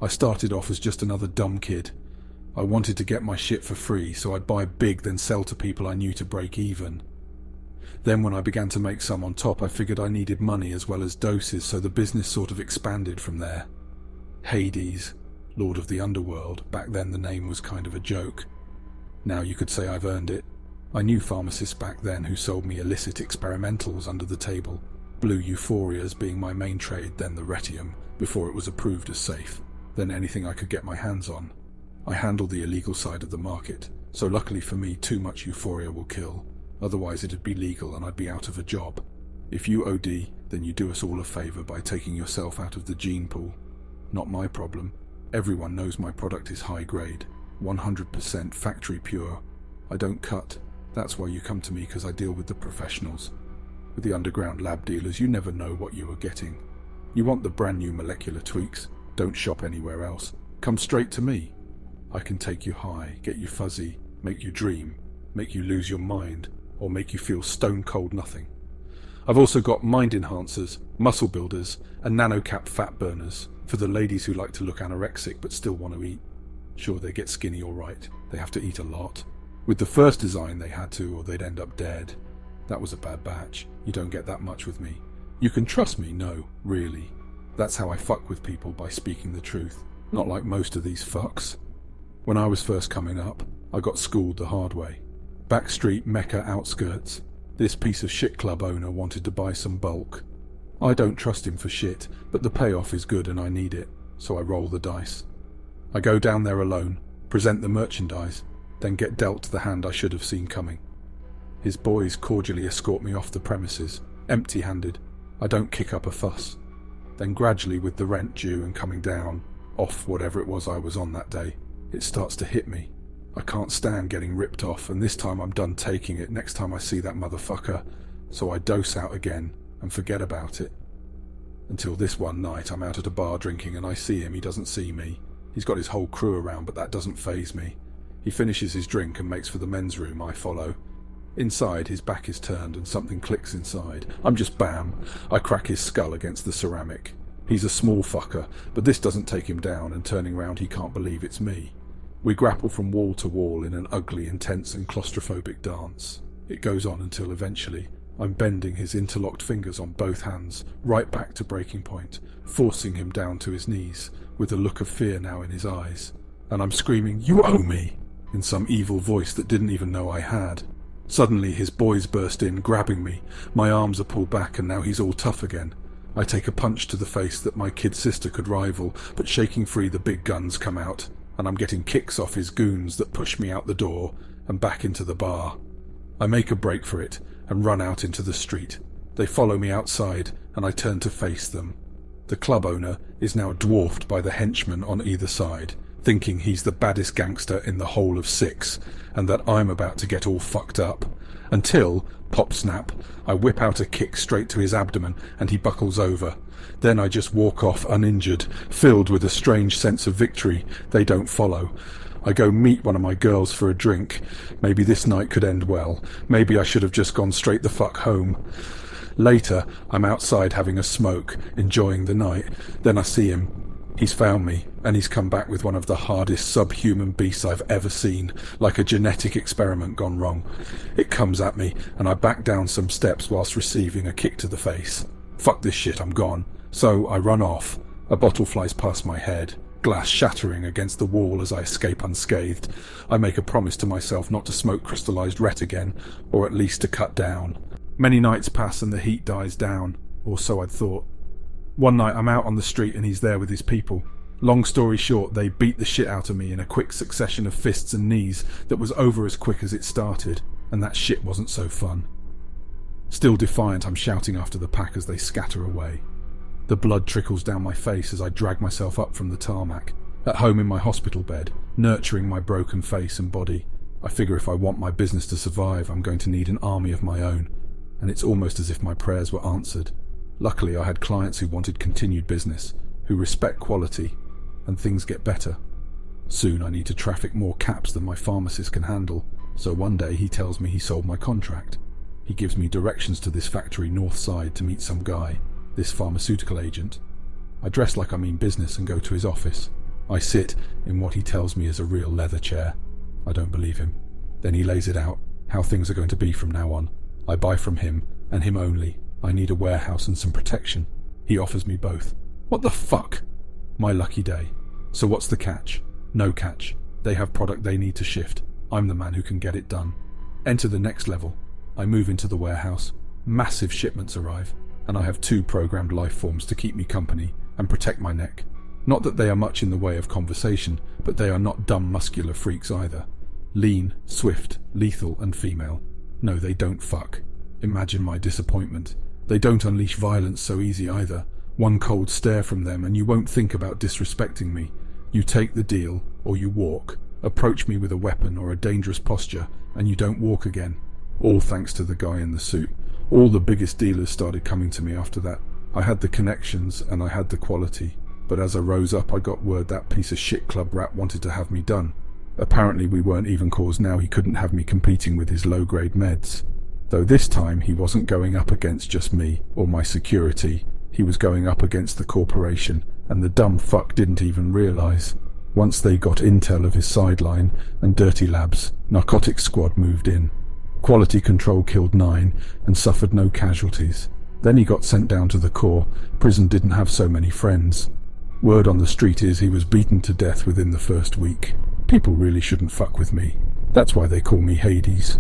I started off as just another dumb kid. I wanted to get my shit for free, so I'd buy big then sell to people I knew to break even. Then when I began to make some on top, I figured I needed money as well as doses, so the business sort of expanded from there. HADES, Lord of the Underworld, back then the name was kind of a joke. Now you could say I've earned it. I knew pharmacists back then who sold me illicit experimentals under the table, blue euphorias being my main trade, then the retium, before it was approved as safe, then anything I could get my hands on. I handle the illegal side of the market, so luckily for me too much euphoria will kill, otherwise it'd be legal and I'd be out of a job. If you OD, then you do us all a favour by taking yourself out of the gene pool. Not my problem. Everyone knows my product is high grade, 100% factory pure. I don't cut. That's why you come to me, because I deal with the professionals. With the underground lab dealers, you never know what you are getting. You want the brand new molecular tweaks? Don't shop anywhere else. Come straight to me. I can take you high, get you fuzzy, make you dream, make you lose your mind, or make you feel stone cold nothing. I've also got mind enhancers, muscle builders, and nanocap fat burners for the ladies who like to look anorexic but still want to eat. Sure, they get skinny all right. They have to eat a lot. With the first design they had to, or they'd end up dead. That was a bad batch. You don't get that much with me. You can trust me? No, really. That's how I fuck with people, by speaking the truth. Not like most of these fucks. When I was first coming up, I got schooled the hard way. Backstreet Mecca outskirts. This piece of shit club owner wanted to buy some bulk. I don't trust him for shit, but the payoff is good and I need it, so I roll the dice. I go down there alone, present the merchandise, then get dealt the hand I should have seen coming. His boys cordially escort me off the premises, empty-handed. I don't kick up a fuss. Then gradually, with the rent due and coming down, off whatever it was I was on that day, it starts to hit me. I can't stand getting ripped off, and this time I'm done taking it next time I see that motherfucker, so I dose out again and forget about it. Until this one night I'm out at a bar drinking and I see him, he doesn't see me. He's got his whole crew around, but that doesn't faze me. He finishes his drink and makes for the men's room. I follow. Inside, his back is turned and something clicks inside. I'm just bam. I crack his skull against the ceramic. He's a small fucker, but this doesn't take him down, and turning round he can't believe it's me. We grapple from wall to wall in an ugly, intense and claustrophobic dance. It goes on until eventually I'm bending his interlocked fingers on both hands, right back to breaking point, forcing him down to his knees, with a look of fear now in his eyes. And I'm screaming, "You owe me!" in some evil voice that didn't even know I had. Suddenly his boys burst in, grabbing me. My arms are pulled back and now he's all tough again. I take a punch to the face that my kid sister could rival, but shaking free the big guns come out, and I'm getting kicks off his goons that push me out the door and back into the bar. I make a break for it and run out into the street. They follow me outside and I turn to face them. The club owner is now dwarfed by the henchmen on either side, thinking he's the baddest gangster in the whole of Six, and that I'm about to get all fucked up. Until, pop snap, I whip out a kick straight to his abdomen and he buckles over. Then I just walk off uninjured, filled with a strange sense of victory. They don't follow. I go meet one of my girls for a drink. Maybe this night could end well. Maybe I should have just gone straight the fuck home. Later, I'm outside having a smoke, enjoying the night. Then I see him. He's found me, and he's come back with one of the hardest subhuman beasts I've ever seen, like a genetic experiment gone wrong. It comes at me, and I back down some steps whilst receiving a kick to the face. Fuck this shit, I'm gone. So I run off. A bottle flies past my head, glass shattering against the wall as I escape unscathed. I make a promise to myself not to smoke crystallized ret again, or at least to cut down. Many nights pass and the heat dies down, or so I'd thought. One night I'm out on the street and he's there with his people. Long story short, they beat the shit out of me in a quick succession of fists and knees that was over as quick as it started, and that shit wasn't so fun. Still defiant, I'm shouting after the pack as they scatter away. The blood trickles down my face as I drag myself up from the tarmac. At home in my hospital bed, nurturing my broken face and body. I figure if I want my business to survive, I'm going to need an army of my own, and it's almost as if my prayers were answered. Luckily, I had clients who wanted continued business, who respect quality, and things get better. Soon I need to traffic more caps than my pharmacist can handle, so one day he tells me he sold my contract. He gives me directions to this factory north side to meet some guy, this pharmaceutical agent. I dress like I mean business and go to his office. I sit in what he tells me is a real leather chair. I don't believe him. Then he lays it out, how things are going to be from now on. I buy from him, and him only. I need a warehouse and some protection. He offers me both. What the fuck? My lucky day. So what's the catch? No catch. They have product they need to shift. I'm the man who can get it done. Enter the next level. I move into the warehouse. Massive shipments arrive, and I have 2 programmed life forms to keep me company and protect my neck. Not that they are much in the way of conversation, but they are not dumb muscular freaks either. Lean, swift, lethal, and female. No, they don't fuck. Imagine my disappointment. They don't unleash violence so easy either. One cold stare from them and you won't think about disrespecting me. You take the deal, or you walk. Approach me with a weapon or a dangerous posture, and you don't walk again. All thanks to the guy in the suit. All the biggest dealers started coming to me after that. I had the connections and I had the quality. But as I rose up, I got word that piece of shit club rat wanted to have me done. Apparently we weren't even cause now he couldn't have me competing with his low-grade meds. Though this time he wasn't going up against just me or my security. He was going up against the corporation, and the dumb fuck didn't even realize. Once they got intel of his sideline and dirty labs, narcotics squad moved in. Quality control killed 9 and suffered no casualties. Then he got sent down to the core. Prison didn't have so many friends. Word on the street is he was beaten to death within the first week. People really shouldn't fuck with me. That's why they call me Hades.